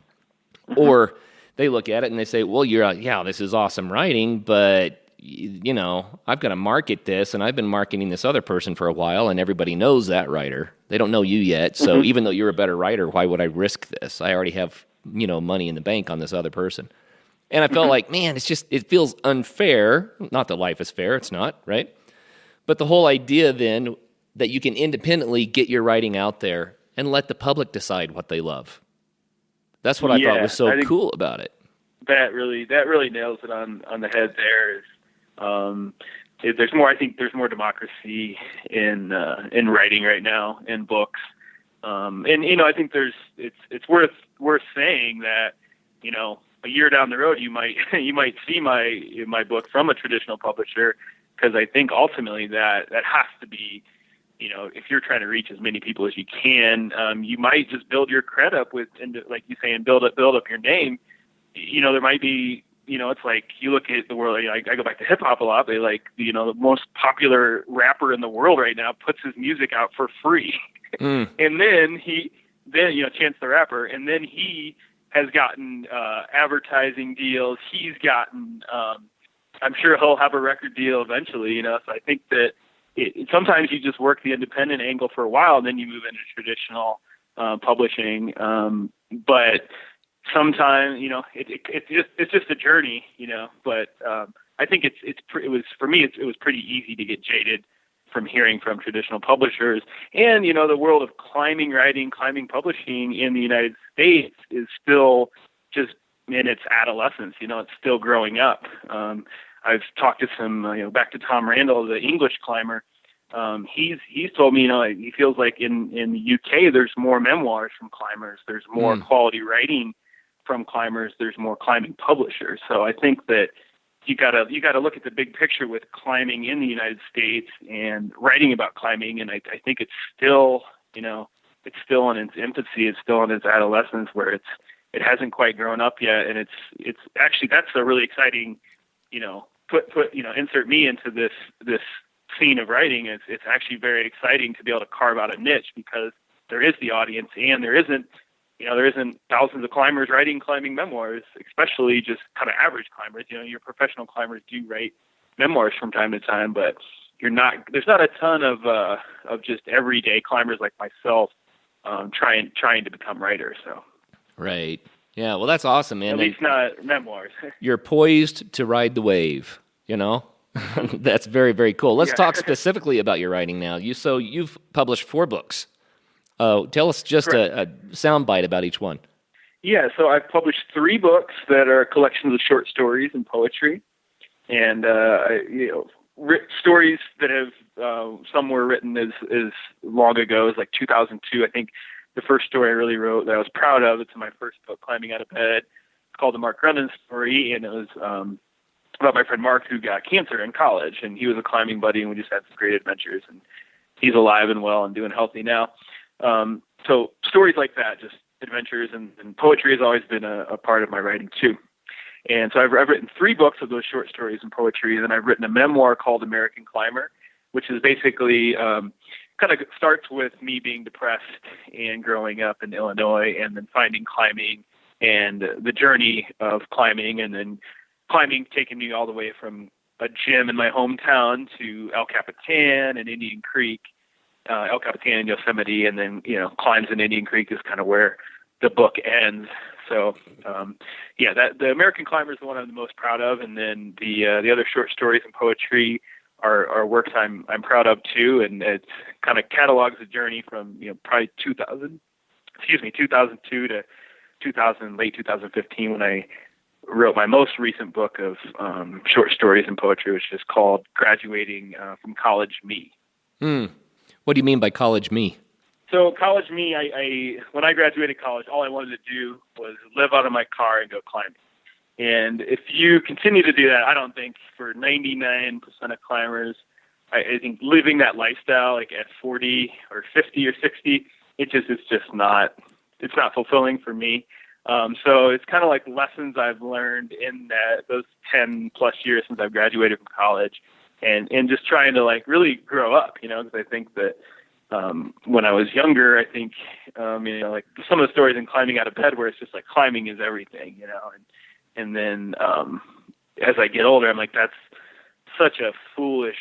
Or they look at it and they say, well, this is awesome writing, but, I've got to market this, and I've been marketing this other person for a while, and everybody knows that writer. They don't know you yet, so even though you're a better writer, why would I risk this? I already have, money in the bank on this other person. And I felt like, man, it feels unfair. Not that life is fair, it's not, right? But the whole idea then that you can independently get your writing out there and let the public decide what they love. That's what I thought was so cool about it. That really nails it on the head there. There's more. I think there's more democracy in writing right now, in books. And I think it's worth saying that, a year down the road you might see my book from a traditional publisher, because I think ultimately that has to be, if you're trying to reach as many people as you can, you might just build your cred up like you say, and build up your name. There might be, it's like you look at the world. I go back to hip hop a lot. They the most popular rapper in the world right now puts his music out for free. And then Chance the Rapper, and then he has gotten advertising deals. He's gotten, I'm sure he'll have a record deal eventually. So I think that sometimes you just work the independent angle for a while, and then you move into traditional publishing. But sometimes, it's just a journey, But I think it was pretty easy to get jaded from hearing from traditional publishers. And, the world of climbing writing, climbing publishing in the United States is still just in its adolescence. It's still growing up. I've talked to some, back to Tom Randall, the English climber. He's told me, he feels like in the UK, there's more memoirs from climbers. There's more quality writing from climbers. There's more climbing publishers. So I think that you gotta look at the big picture with climbing in the United States and writing about climbing. And I think it's still, it's still in its infancy. It's still in its adolescence, where it hasn't quite grown up yet. And it's actually, that's a really exciting, insert me into this scene of writing. It's actually very exciting to be able to carve out a niche, because there is the audience, and there isn't thousands of climbers writing climbing memoirs, especially just kind of average climbers. Your professional climbers do write memoirs from time to time, but there's not a ton of just everyday climbers like myself trying to become writers. So. Right. Yeah. Well, that's awesome, man. At least not memoirs. You're poised to ride the wave, That's very, very cool. Let's talk specifically about your writing now. You've published 4 books. Tell us just a soundbite about each one. Yeah, so I've published 3 books that are collections of short stories and poetry, and stories that have some were written as long ago as like 2002. I think the first story I really wrote that I was proud of, it's in my first book, Climbing Out of Bed. It's called The Mark Grundon Story, and it was about my friend Mark, who got cancer in college, and he was a climbing buddy, and we just had some great adventures, and he's alive and well and doing healthy now. So stories like that, just adventures, and poetry has always been a part of my writing too. And so I've written 3 books of those short stories and poetry, and then I've written a memoir called American Climber, which is basically kind of starts with me being depressed and growing up in Illinois, and then finding climbing and the journey of climbing, and then climbing taking me all the way from a gym in my hometown to El Capitan and Indian Creek. El Capitan and Yosemite, and then, climbs in Indian Creek is kind of where the book ends. So, the American Climber is the one I'm the most proud of. And then the other short stories and poetry are works I'm proud of too. And it kind of catalogs the journey from, probably 2002 to late 2015, when I wrote my most recent book of short stories and poetry, which is called Graduating from College Me. What do you mean by college me? So college me, I when I graduated college, all I wanted to do was live out of my car and go climbing. And if you continue to do that, I don't think for 99% of climbers, I think living that lifestyle, like at 40 or 50 or 60, it's not fulfilling for me. So it's kind of like lessons I've learned in those 10 plus years since I've graduated from college. And just trying to really grow up, because I think that when I was younger, I think, like some of the stories in Climbing Out of Bed, where it's just like climbing is everything, and then as I get older, I'm like, that's such a foolish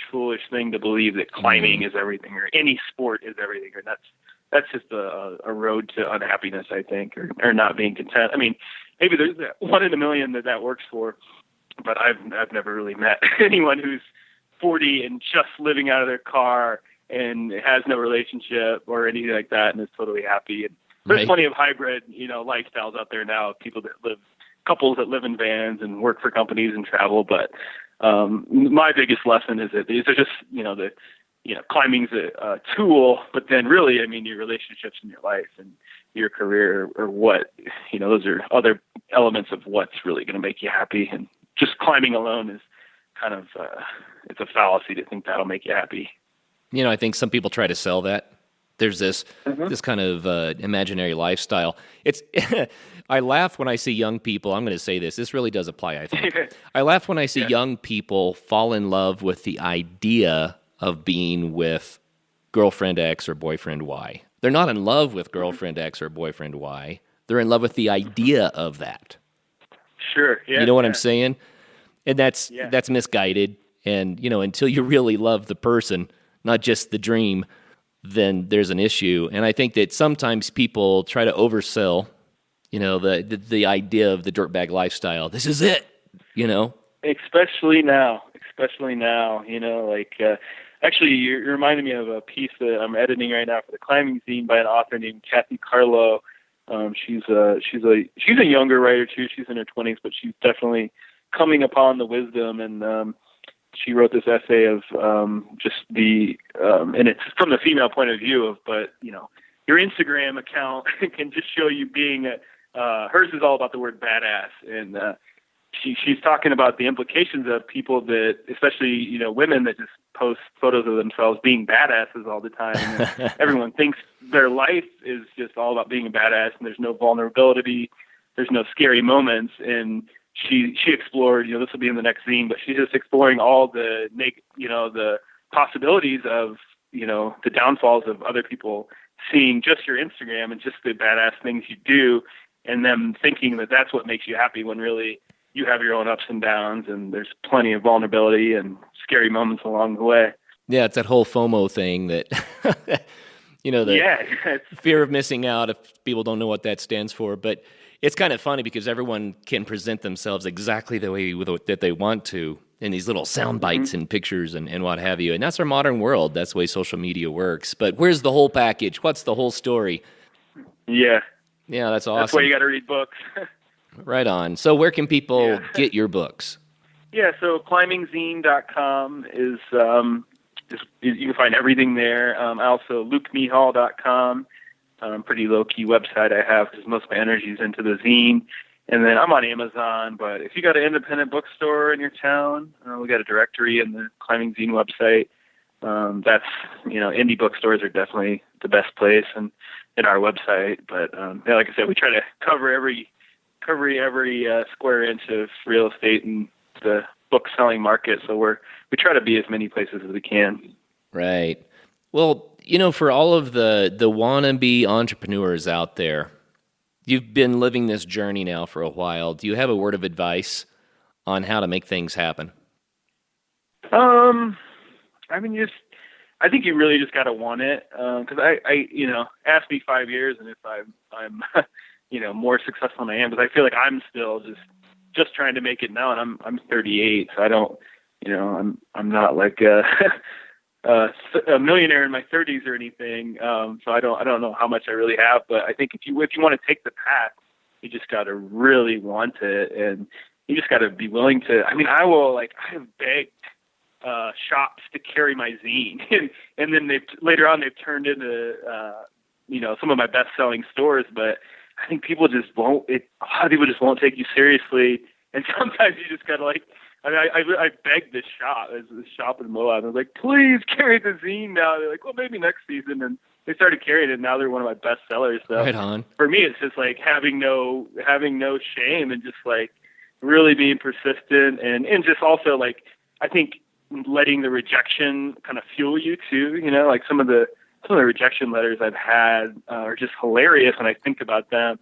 thing to believe that climbing is everything, or any sport is everything, or that's just a road to unhappiness, I think, or not being content. I mean, maybe there's that 1 in a million that works for, but I've never really met anyone who's 40 and just living out of their car and has no relationship or anything like that and is totally happy. And there's plenty of hybrid, lifestyles out there now, couples that live in vans and work for companies and travel. But my biggest lesson is that these are just, climbing's a tool, but then really, I mean, your relationships in your life and your career or what, those are other elements of what's really going to make you happy. And just climbing alone is kind of, it's a fallacy to think that'll make you happy. I think some people try to sell that. There's this kind of imaginary lifestyle. It's I laugh when I see young people. I'm going to say this. This really does apply, I think. I laugh when I see young people fall in love with the idea of being with girlfriend X or boyfriend Y. They're not in love with girlfriend X or boyfriend Y. They're in love with the idea of that. Sure. Yeah. You know what I'm saying? And that's misguided. And, until you really love the person, not just the dream, then there's an issue. And I think that sometimes people try to oversell, the idea of the dirtbag lifestyle. This is it, Especially now, actually, you reminded me of a piece that I'm editing right now for the Climbingzine by an author named Kathy Carlo. She's a younger writer too. She's in her 20s, but she's definitely coming upon the wisdom. And she wrote this essay of just and it's from the female point of view but your Instagram account can just show you being hers is all about the word badass, and she's talking about the implications of people that, especially women that just post photos of themselves being badasses all the time. And everyone thinks their life is just all about being a badass, and there's no vulnerability, there's no scary moments. And she explored, this will be in the next zine, but she's just exploring all the the possibilities of the downfalls of other people seeing just your Instagram and just the badass things you do, and them thinking that that's what makes you happy, when really you have your own ups and downs, and there's plenty of vulnerability and scary moments along the way. Yeah, it's that whole FOMO thing that, the fear of missing out, if people don't know what that stands for. But it's kind of funny because everyone can present themselves exactly the way that they want to in these little sound bites and pictures and what have you. And that's our modern world. That's the way social media works. But where's the whole package? What's the whole story? Yeah. Yeah, that's awesome. That's why you got to read books. Right on. So where can people get your books? Yeah, so climbingzine.com is you can find everything there. Also LukeMehall.com, pretty low-key website I have because most of my energy is into the zine. And then I'm on Amazon, but if you got an independent bookstore in your town, we got a directory in the Climbingzine website. That's, indie bookstores are definitely the best place and in our website. But like I said, we try to cover every square inch of real estate in the book selling market. So we try to be as many places as we can. Right. Well, for all of the wannabe entrepreneurs out there, you've been living this journey now for a while. Do you have a word of advice on how to make things happen? I think you really just got to want it. Cause ask me 5 years and if I'm more successful than I am, because I feel like I'm still just trying to make it now, and I'm 38, so I don't, I'm not like a millionaire in my 30s or anything. So I don't know how much I really have, but I think if you want to take the path, you just got to really want it, and you just got to be willing to. I have begged shops to carry my zine, and then later on they've turned into some of my best selling stores, but I think people just won't. A lot of people just won't take you seriously, and sometimes you just gotta I begged this shop in Moab. I was like, please carry the zine now. They're like, well, maybe next season, and they started carrying it. And now they're one of my best sellers. So right on. For me, it's just like having no shame and just like really being persistent, and just also like I think letting the rejection kind of fuel you too. Like some of the rejection letters I've had are just hilarious when I think about them,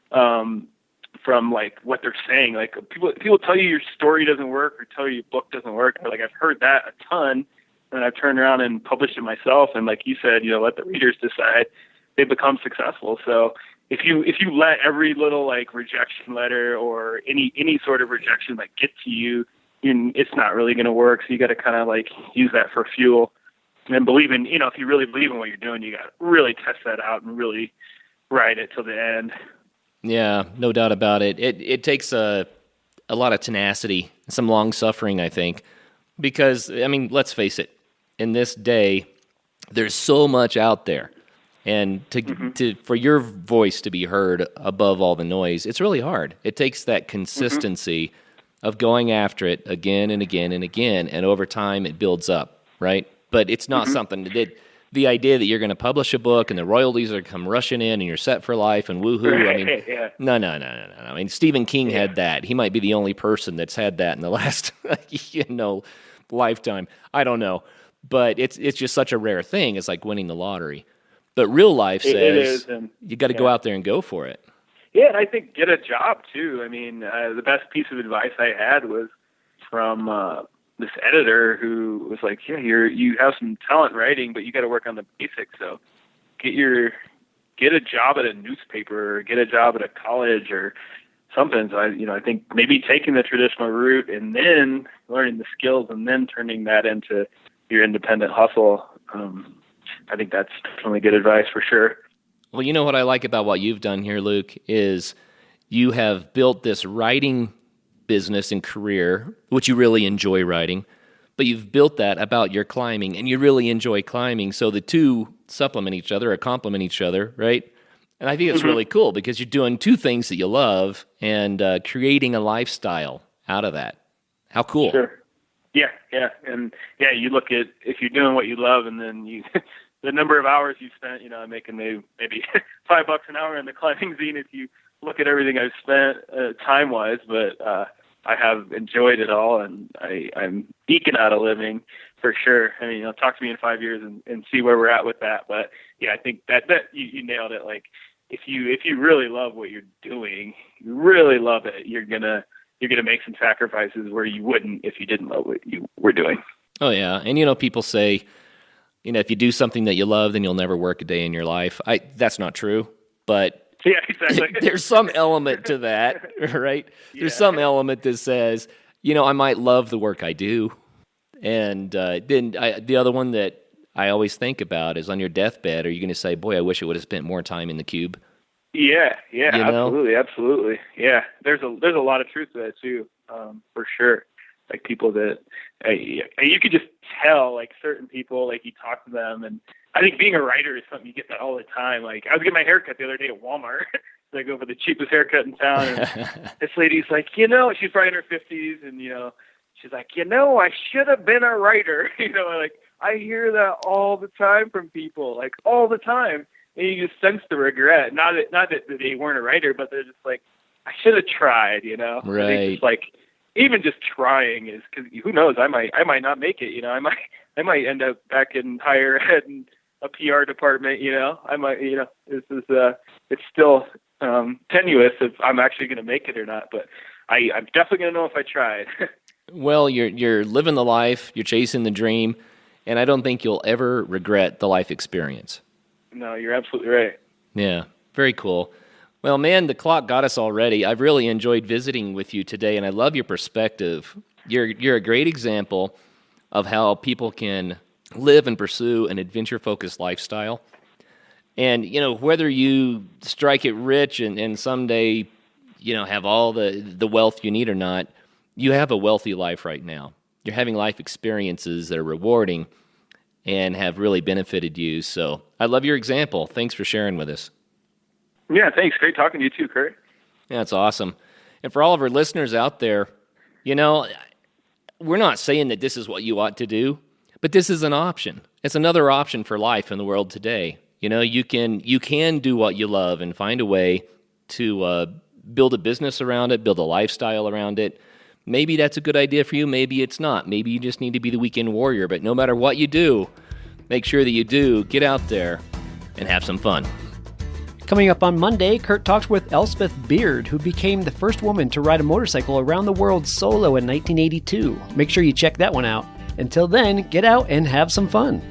from like what they're saying. Like people tell you your story doesn't work or tell you your book doesn't work. Like I've heard that a ton, and I've turned around and published it myself. And like you said, let the readers decide. They become successful. So if you let every little like rejection letter or any sort of rejection like get to you, it's not really going to work. So you got to kind of like use that for fuel and believe in, if you really believe in what you're doing, you got to really test that out and really ride it till the end. Yeah, no doubt about it. It takes a lot of tenacity, some long suffering, I think, because, I mean, let's face it, in this day, there's so much out there. And for your voice to be heard above all the noise, it's really hard. It takes that consistency of going after it again and again and again, and over time it builds up, right? But it's not something that the idea that you're going to publish a book and the royalties are come rushing in and you're set for life and woohoo. Right, I mean, yeah. No. I mean, Stephen King had that. He might be the only person that's had that in the last, lifetime. I don't know, but it's just such a rare thing. It's like winning the lottery. But real life says you got to go out there and go for it. Yeah, and I think get a job too. I mean, the best piece of advice I had was from this editor who was like, "Yeah, you have some talent writing, but you got to work on the basics. So get a job at a newspaper, or get a job at a college, or something." So I think maybe taking the traditional route and then learning the skills and then turning that into your independent hustle. I think that's definitely good advice for sure. Well, you know what I like about what you've done here, Luke, is you have built this writing business and career, which you really enjoy writing, but you've built that about your climbing, and you really enjoy climbing, so the two supplement each other or complement each other, right? And I think it's really cool because you're doing two things that you love and creating a lifestyle out of that. How cool. Sure. Yeah. And you look at, if you're doing what you love and then the number of hours you spent, making maybe $5 an hour in the Climbingzine if you look at everything I've spent time-wise, but I have enjoyed it all, and I'm eking out a living for sure. I mean, talk to me in 5 years and see where we're at with that. But yeah, I think that you nailed it. Like if you really love what you're doing, you really love it, you're gonna make some sacrifices where you wouldn't if you didn't love what you were doing. Oh yeah, and people say, if you do something that you love, then you'll never work a day in your life. That's not true, but yeah, exactly. There's some element to that, right? Yeah. There's some element that says, I might love the work I do. And then the other one that I always think about is on your deathbed, are you going to say, boy, I wish I would have spent more time in the cube? Yeah, absolutely. Yeah, there's a lot of truth to that too, for sure. Like people that you could just tell, like certain people, like you talk to them, and I think being a writer is something you get that all the time. Like I was getting my haircut the other day at Walmart. I go for the cheapest haircut in town, and this lady's like, she's probably in her 50s, and she's like, I should have been a writer. Like I hear that all the time from people, like all the time. And you just sense the regret. Not that they weren't a writer, but they're just like, I should have tried, Right. Just like, even just trying is, because who knows, I might not make it, I might end up back in higher ed and a PR department, I might, this is, it's still tenuous if I'm actually going to make it or not, but I'm definitely going to know if I tried. Well, you're living the life, you're chasing the dream, and I don't think you'll ever regret the life experience. No, you're absolutely right. Yeah, very cool. Well, man, the clock got us already. I've really enjoyed visiting with you today, and I love your perspective. You're a great example of how people can live and pursue an adventure-focused lifestyle. And, whether you strike it rich and someday, have all the wealth you need or not, you have a wealthy life right now. You're having life experiences that are rewarding and have really benefited you. So I love your example. Thanks for sharing with us. Yeah, thanks. Great talking to you too, Curt. Yeah, that's awesome. And for all of our listeners out there, we're not saying that this is what you ought to do, but this is an option. It's another option for life in the world today. You can do what you love and find a way to build a business around it, build a lifestyle around it. Maybe that's a good idea for you. Maybe it's not. Maybe you just need to be the weekend warrior. But no matter what you do, make sure that you do get out there and have some fun. Coming up on Monday, Curt talks with Elspeth Beard, who became the first woman to ride a motorcycle around the world solo in 1982. Make sure you check that one out. Until then, get out and have some fun.